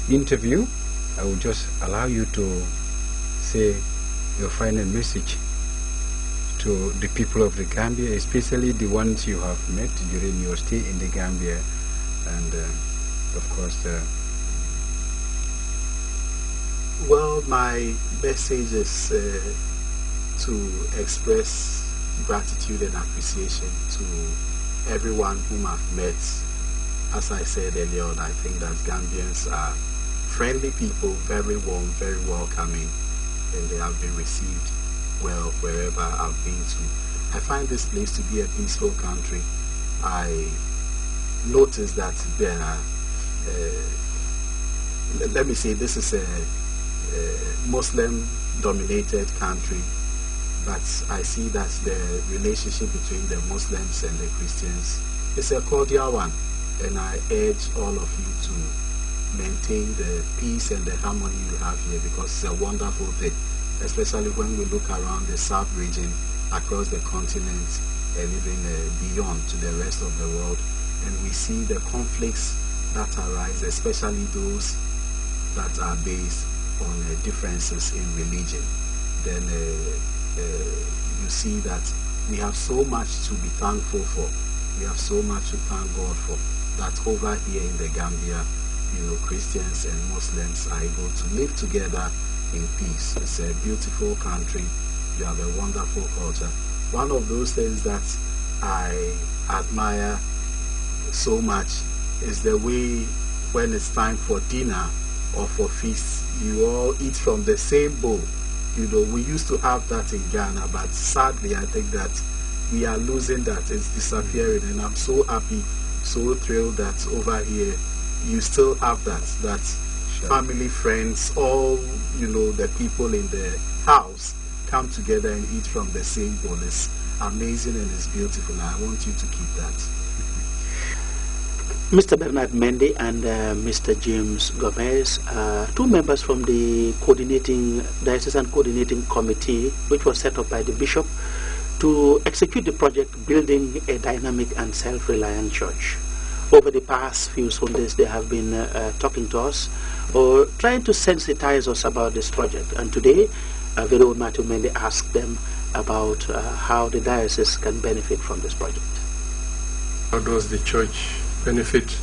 interview, I will just allow you to say your final message to the people of the Gambia, especially the ones you have met during your stay in the Gambia, and of course well, my message is to express gratitude and appreciation to everyone whom I've met. As I said earlier on, I think that Gambians are friendly people, very warm, very welcoming, and they have been received well wherever I've been to. I find this place to be a peaceful country. I noticed that there are, let me say, this is a Muslim-dominated country, but I see that the relationship between the Muslims and the Christians is a cordial one, and I urge all of you to maintain the peace and the harmony you have here, because it's a wonderful thing, especially when we look around the South region, across the continent, and even beyond to the rest of the world, and we see the conflicts that arise, especially those that are based on differences in religion. Then you see that we have so much to be thankful for. We have so much to thank God for, that over here in the Gambia, Christians and Muslims are able to live together in peace. It's a beautiful country. You have a wonderful culture. One of those things that I admire so much is the way when it's time for dinner or for feasts, you all eat from the same bowl. We used to have that in Ghana, but sadly I think that we are losing that. It's disappearing, and I'm so happy, so thrilled that over here you still have that sure. Family, friends, all the people in the house come together and eat from the same bowl. It's amazing and it's beautiful. I want you to keep that. Mr. Bernard Mendy and Mr. James Gomez, two members from the Diocesan Coordinating Committee, which was set up by the Bishop to execute the project Building a Dynamic and Self-Reliant Church. Over the past few Sundays, they have been talking to us or trying to sensitize us about this project. And today, very old Matthew Mendy asked them about how the diocese can benefit from this project. How does the church benefit?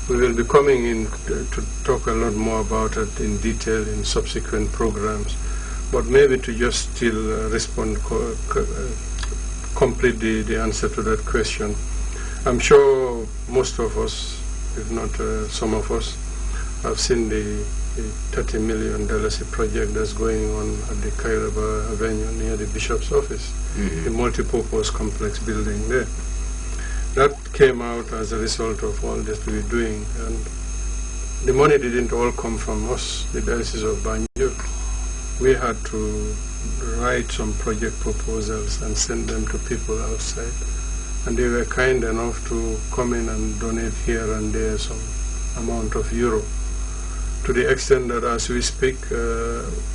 We will be coming in to talk a lot more about it in detail in subsequent programs, but maybe to just still respond, complete the answer to that question. I'm sure most of us, if not some of us, have seen the $30 million project that's going on at the Kairaba Avenue near the Bishop's office, the multi-purpose complex building there. That came out as a result of all that we're doing, and the money didn't all come from us, the Diocese of Banjul. We had to write some project proposals and send them to people outside, and they were kind enough to come in and donate here and there some amount of euro, to the extent that as we speak,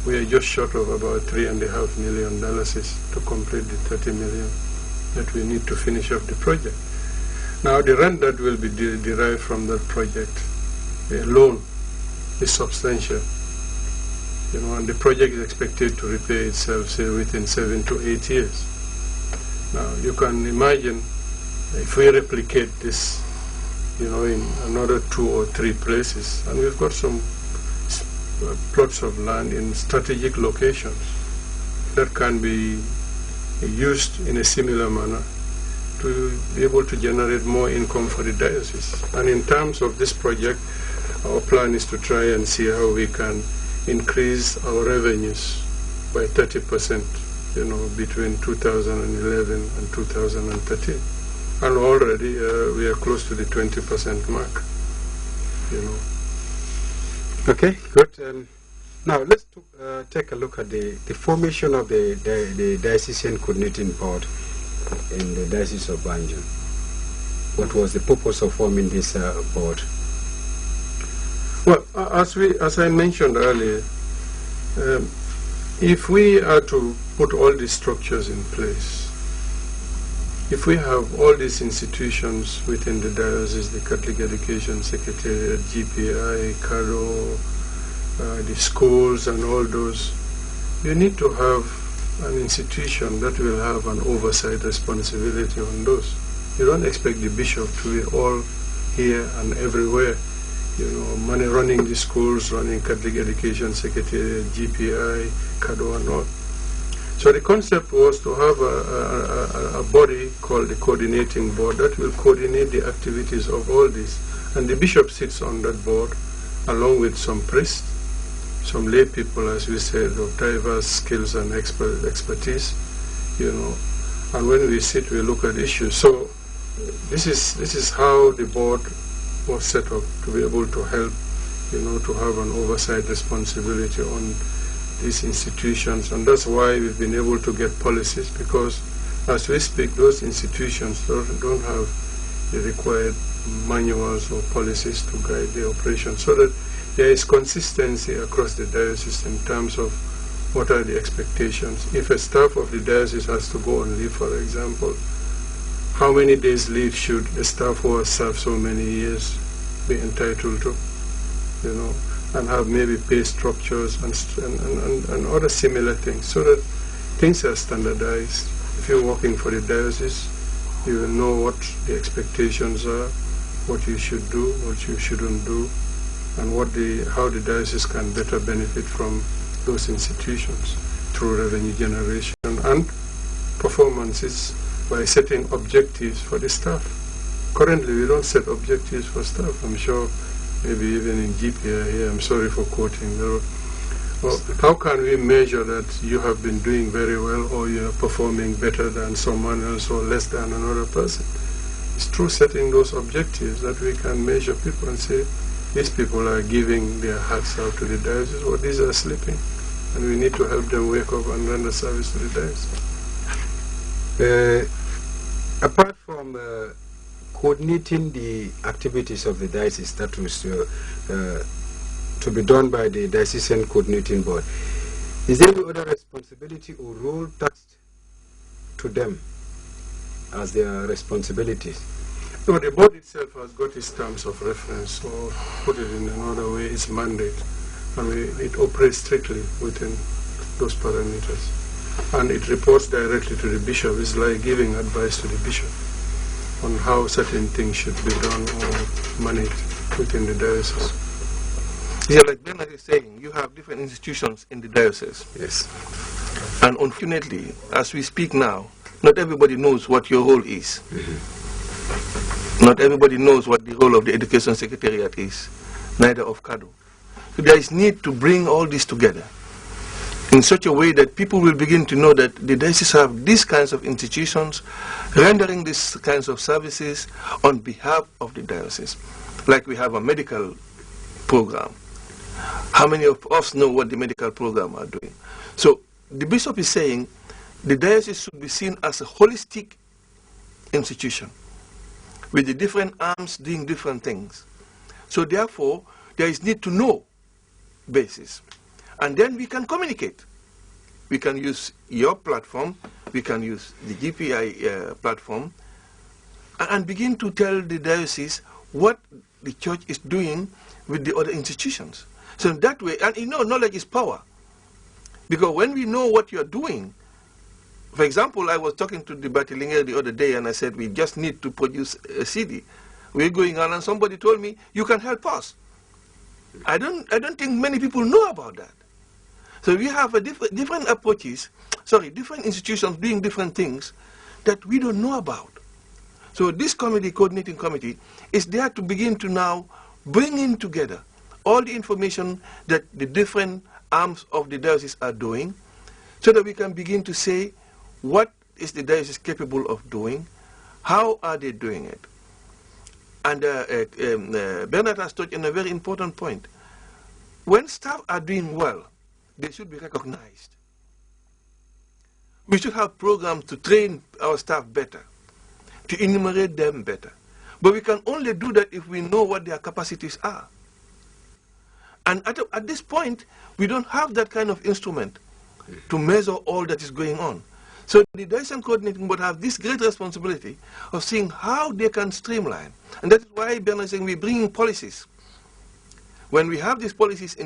we are just short of about $3.5 million to complete the 30 million that we need to finish up the project. Now, the rent that will be derived from that project alone is substantial, and the project is expected to repay itself, say, within 7 to 8 years. Now, you can imagine if we replicate this, in another 2 or 3 places, and we've got some plots of land in strategic locations that can be used in a similar manner to be able to generate more income for the diocese. And in terms of this project, our plan is to try and see how we can increase our revenues by 30%, between 2011 and 2013. And already we are close to the 20% mark, Okay, good. Now let's take a look at the formation of the Diocesan Coordinating Board in the Diocese of Banjul. What was the purpose of forming this board? Well, as I mentioned earlier, if we are to put all these structures in place, if we have all these institutions within the diocese, the Catholic Education Secretariat, GPI, CADO, the schools and all those, you need to have an institution that will have an oversight responsibility on those. You don't expect the bishop to be all here and everywhere, you know, money running the schools, running Catholic Education Secretariat, GPI, CADO and all. So the concept was to have a body called the coordinating board that will coordinate the activities of all this. And the bishop sits on that board along with some priests, some lay people, as we said, of diverse skills and expertise, you know. And when we sit, we look at issues. So this is how the board was set up, to be able to help, you know, to have an oversight responsibility on these institutions. And that's why we've been able to get policies, because as we speak, those institutions don't have the required manuals or policies to guide the operation, so that there is consistency across the diocese in terms of what are the expectations. If a staff of the diocese has to go on leave, for example, how many days leave should a staff who has served so many years be entitled to, you know, and have maybe pay structures and other similar things, so that things are standardized. If you're working for the diocese, you will know what the expectations are, what you should do, what you shouldn't do, and how the diocese can better benefit from those institutions through revenue generation and performances by setting objectives for the staff. Currently, we don't set objectives for staff. I'm sure maybe even in GPI here, I'm sorry for quoting. Well, how can we measure that you have been doing very well, or you are performing better than someone else or less than another person? It's through setting those objectives that we can measure people and say, these people are giving their hearts out to the diocese, or these are sleeping, and we need to help them wake up and render service to the diocese. Apart from coordinating the activities of the diocese, that was to be done by the diocesan coordinating board, is there any other responsibility or role tasked to them as their responsibilities? No, the board itself has got its terms of reference, or put it in another way, its mandate, and it operates strictly within those parameters. And it reports directly to the bishop. It's like giving advice to the bishop on how certain things should be done or managed within the diocese. Yeah, like Bernard is saying, you have different institutions in the diocese. Yes. And unfortunately, as we speak now, not everybody knows what your role is. Not everybody knows what the role of the Education Secretariat is, neither of CADO. So there is need to bring all this together in such a way that people will begin to know that the diocese have these kinds of institutions rendering these kinds of services on behalf of the diocese. Like we have a medical program. How many of us know what the medical program are doing? So the bishop is saying the diocese should be seen as a holistic institution with the different arms doing different things. So therefore, there is need to know basis. And then we can communicate. We can use your platform, we can use the GPI platform, and begin to tell the diocese what the church is doing with the other institutions. So in that way, and you know, knowledge is power. Because when we know what you're doing, for example, I was talking to the Batilinger the other day and I said, we just need to produce a CD. We're going on and somebody told me, you can help us. I don't think many people know about that. So we have a different approaches, different institutions doing different things that we don't know about. So this committee, coordinating committee, is there to begin to now bring in together all the information that the different arms of the diocese are doing, so that we can begin to say, what is the diocese capable of doing? How are they doing it? And Bernard has touched on a very important point. When staff are doing well, they should be recognized. We should have programs to train our staff better, to enumerate them better. But we can only do that if we know what their capacities are. And at this point, we don't have that kind of instrument to measure all that is going on. So the Diocesan Coordinating Board have this great responsibility of seeing how they can streamline. And that is why Bernard is saying we bring in policies. When we have these policies in